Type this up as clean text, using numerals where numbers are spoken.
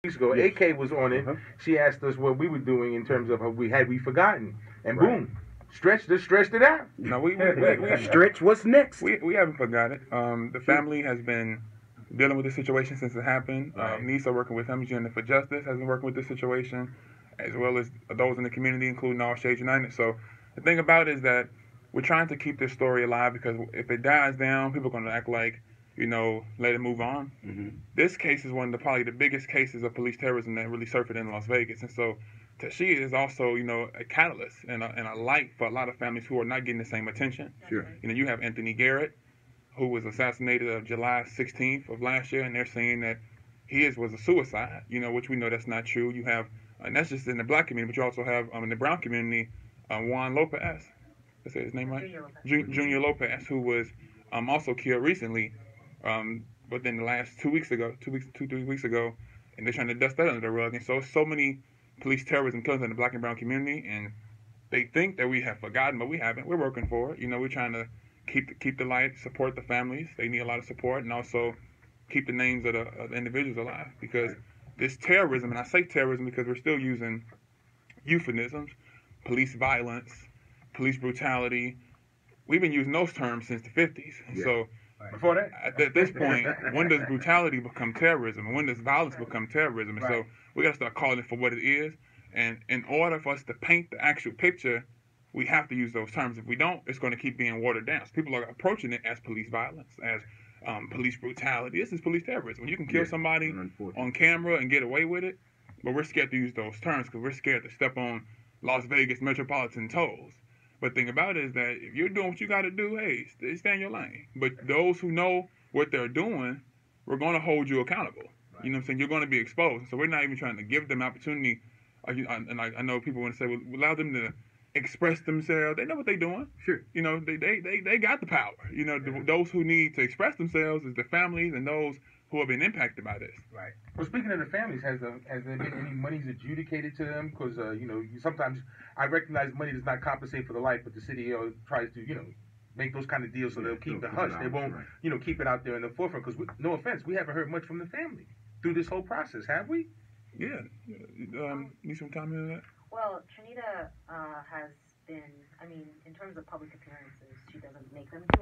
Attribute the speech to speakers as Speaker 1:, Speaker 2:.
Speaker 1: weeks ago.
Speaker 2: Yes.
Speaker 1: AK was on it. She asked us what we were doing in terms of we forgotten, and boom, stretched it out.
Speaker 3: No, we
Speaker 2: Stretch. What's next?
Speaker 3: we haven't forgot it. The family has been dealing with this situation since it happened. Nissa, working with him, Agenda for Justice, has been working with this situation, as well as those in the community, including All Shades United. So the thing about it is that we're trying to keep this story alive, because if it dies down, people are going to act like, let it move on. This case is one of probably the biggest cases of police terrorism that really surfaced in Las Vegas. And so Tashi is also, a catalyst and a light for a lot of families who are not getting the same attention.
Speaker 2: Sure.
Speaker 3: You have Anthony Garrett, who was assassinated on July 16th of last year, and they're saying that his was a suicide, which we know that's not true. You have, and that's just in the black community, but you also have in the brown community, Juan Lopez. Let's say his name right? Junior Lopez, who was also killed recently, within the last 2 weeks ago, 3 weeks ago, and they're trying to dust that under the rug. And so many police terrorism killings in the black and brown community, and they think that we have forgotten, but we haven't. We're working for it. We're trying to keep the light, support the families. They need a lot of support, and also keep the names of the individuals alive, because this terrorism, and I say terrorism because we're still using euphemisms, police violence, police brutality. We've been using those terms since the 50s.
Speaker 2: Yeah.
Speaker 3: So
Speaker 1: before that,
Speaker 3: at this point, when does brutality become terrorism? And when does violence become terrorism? And so we got to start calling it for what it is. And in order for us to paint the actual picture, we have to use those terms. If we don't, it's going to keep being watered down. So people are approaching it as police violence, as police brutality. This is police terrorism. You can kill somebody on camera and get away with it, but we're scared to use those terms because we're scared to step on Las Vegas metropolitan toes. But the thing about it is that if you're doing what you got to do, hey, stay in your lane. But those who know what they're doing, we're going to hold you accountable. You know what I'm saying? You're going to be exposed. So we're not even trying to give them opportunity. And I know people want to say, well, allow them to express themselves. They know what they're doing.
Speaker 2: Sure.
Speaker 3: They got the power. Those who need to express themselves is the families and those who have been impacted by this.
Speaker 1: Right. Well, speaking of the families, has there been any monies adjudicated to them? Because sometimes I recognize money does not compensate for the life, but the city tries to make those kind of deals so they'll keep the hush. They won't keep it out there in the forefront. Because no offense, we haven't heard much from the family through this whole process, have we?
Speaker 3: Yeah. Need some comment on that?
Speaker 4: Well, Trinita has been, in terms of public appearances, she doesn't make them too